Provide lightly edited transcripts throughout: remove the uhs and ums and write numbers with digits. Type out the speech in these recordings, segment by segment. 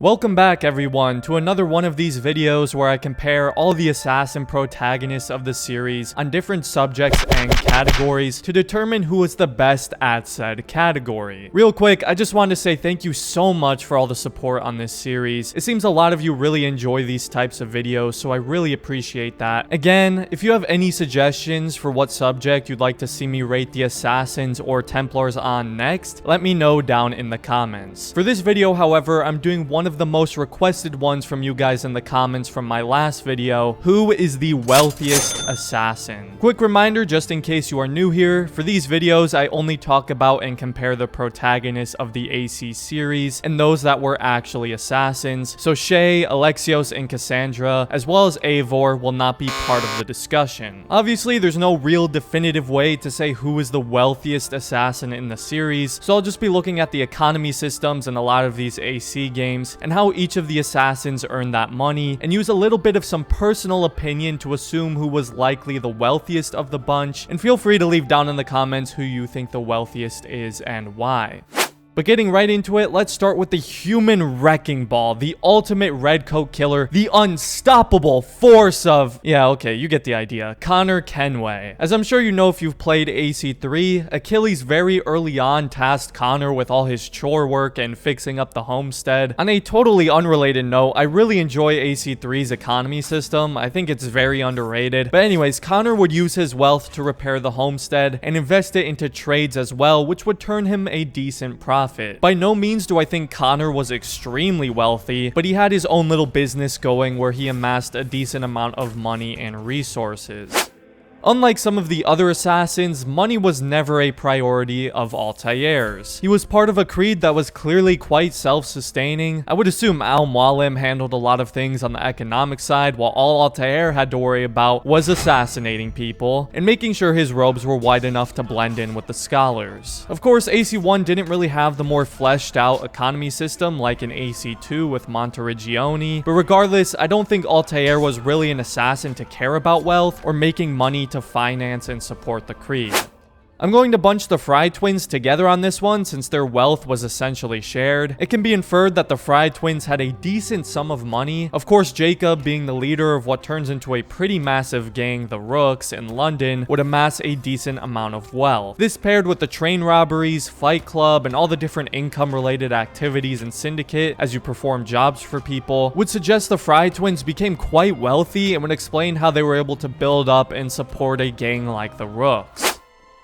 Welcome back everyone to another one of these videos where I compare all the assassin protagonists of the series on different subjects and categories to determine who is the best at said category. Real quick, I just wanted to say thank you so much for all the support on this series. It seems a lot of you really enjoy these types of videos, so I really appreciate that. Again, if you have any suggestions for what subject you'd like to see me rate the assassins or Templars on next, let me know down in the comments. For this video, however, I'm doing one of the most requested ones from you guys in the comments from my last video. Who is the wealthiest assassin? Quick reminder, just in case you are new here, for these videos I only talk about and compare the protagonists of the AC series and those that were actually assassins. So Shay, Alexios, and Cassandra, as well as Eivor, will not be part of the discussion. Obviously, there's no real definitive way to say who is the wealthiest assassin in the series, so I'll just be looking at the economy systems in a lot of these AC games and how each of the assassins earned that money, and use a little bit of some personal opinion to assume who was likely the wealthiest of the bunch, and feel free to leave down in the comments who you think the wealthiest is and why. But getting right into it, let's start with the human wrecking ball, the ultimate redcoat killer, the unstoppable force of... yeah, okay, you get the idea. Connor Kenway. As I'm sure you know if you've played AC3, Achilles very early on tasked Connor with all his chore work and fixing up the homestead. On a totally unrelated note, I really enjoy AC3's economy system. I think it's very underrated. But anyways, Connor would use his wealth to repair the homestead and invest it into trades as well, which would turn him a decent profit. By no means do I think Connor was extremely wealthy, but he had his own little business going where he amassed a decent amount of money and resources. Unlike some of the other assassins, money was never a priority of Altair's. He was part of a creed that was clearly quite self-sustaining. I would assume Al-Mualim handled a lot of things on the economic side, while all Altair had to worry about was assassinating people and making sure his robes were wide enough to blend in with the scholars. Of course, AC1 didn't really have the more fleshed out economy system like in AC2 with Monteriggioni, but regardless, I don't think Altair was really an assassin to care about wealth or making money to finance and support the creed. I'm going to bunch the Fry twins together on this one since their wealth was essentially shared. It can be inferred that the Fry twins had a decent sum of money. Of course, Jacob, being the leader of what turns into a pretty massive gang, the Rooks, in London, would amass a decent amount of wealth. This paired with the train robberies, Fight Club, and all the different income-related activities in Syndicate as you perform jobs for people, would suggest the Fry twins became quite wealthy and would explain how they were able to build up and support a gang like the Rooks.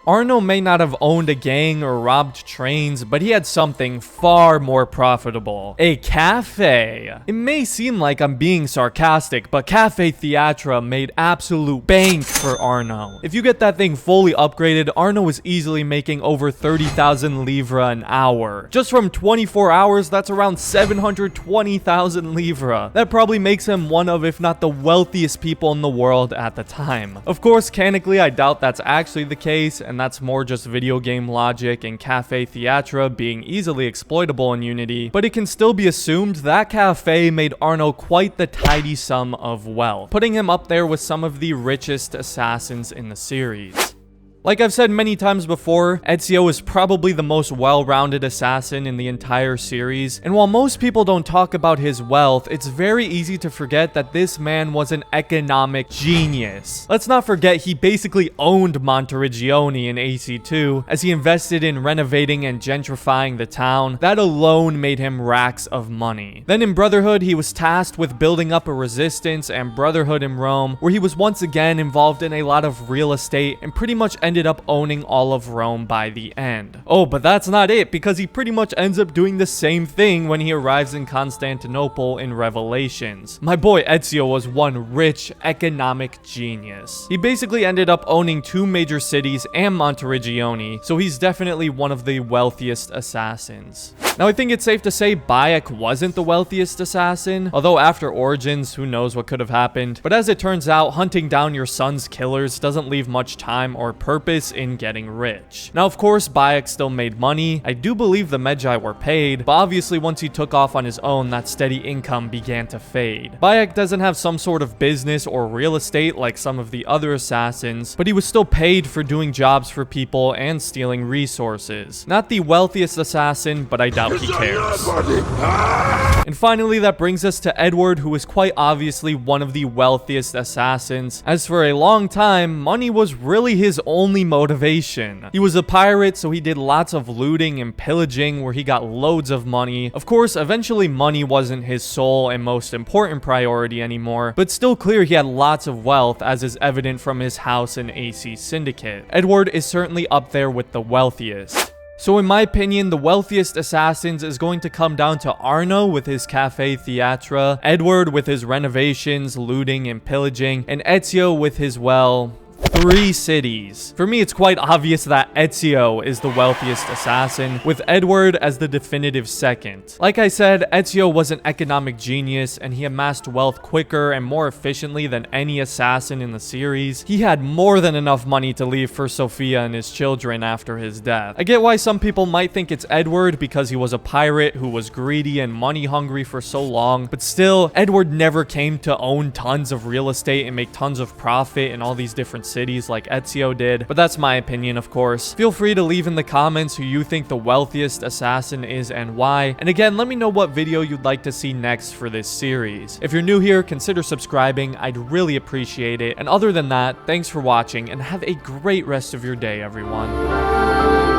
Arno may not have owned a gang or robbed trains, but he had something far more profitable. A cafe. It may seem like I'm being sarcastic, but Cafe Theatra made absolute bank for Arno. If you get that thing fully upgraded, Arno is easily making over 30,000 livra an hour. Just from 24 hours, that's around 720,000 livra. That probably makes him one of, if not the wealthiest people in the world at the time. Of course, canonically, I doubt that's actually the case, and that's more just video game logic and Cafe Theatra being easily exploitable in Unity, but it can still be assumed that cafe made Arno quite the tidy sum of wealth, putting him up there with some of the richest assassins in the series. Like I've said many times before, Ezio is probably the most well-rounded assassin in the entire series, and while most people don't talk about his wealth, it's very easy to forget that this man was an economic genius. Let's not forget he basically owned Monteriggioni in AC2 as he invested in renovating and gentrifying the town. That alone made him racks of money. Then in Brotherhood, he was tasked with building up a resistance and Brotherhood in Rome, where he was once again involved in a lot of real estate and pretty much ended up owning all of Rome by the end. Oh, but that's not it, because he pretty much ends up doing the same thing when he arrives in Constantinople in Revelations. My boy Ezio was one rich economic genius. He basically ended up owning two major cities and Monteriggioni, so he's definitely one of the wealthiest assassins. Now, I think it's safe to say Bayek wasn't the wealthiest assassin, although after Origins, who knows what could have happened. But as it turns out, hunting down your son's killers doesn't leave much time or purpose in getting rich. Now, of course, Bayek still made money. I do believe the Magi were paid, but obviously once he took off on his own, that steady income began to fade. Bayek doesn't have some sort of business or real estate like some of the other assassins, but he was still paid for doing jobs for people and stealing resources. Not the wealthiest assassin, but I doubt doubt he cares. And finally, that brings us to Edward, who is quite obviously one of the wealthiest assassins, as for a long time, money was really his only motivation. He was a pirate, so he did lots of looting and pillaging where he got loads of money. Of course, eventually money wasn't his sole and most important priority anymore, but still clear he had lots of wealth, as is evident from his house and AC syndicate. Edward is certainly up there with the wealthiest. So in my opinion, the wealthiest assassins is going to come down to Arno with his Cafe Theatre, Edward with his renovations, looting, and pillaging, and Ezio with his, well, 3 cities. For me, it's quite obvious that Ezio is the wealthiest assassin, with Edward as the definitive second. Like I said, Ezio was an economic genius, and he amassed wealth quicker and more efficiently than any assassin in the series. He had more than enough money to leave for Sofia and his children after his death. I get why some people might think it's Edward because he was a pirate who was greedy and money hungry for so long, but still, Edward never came to own tons of real estate and make tons of profit in all these different cities like Ezio did, but that's my opinion, of course. Feel free to leave in the comments who you think the wealthiest assassin is and why. And again, let me know what video you'd like to see next for this series. If you're new here, consider subscribing. I'd really appreciate it. And other than that, thanks for watching and have a great rest of your day, everyone.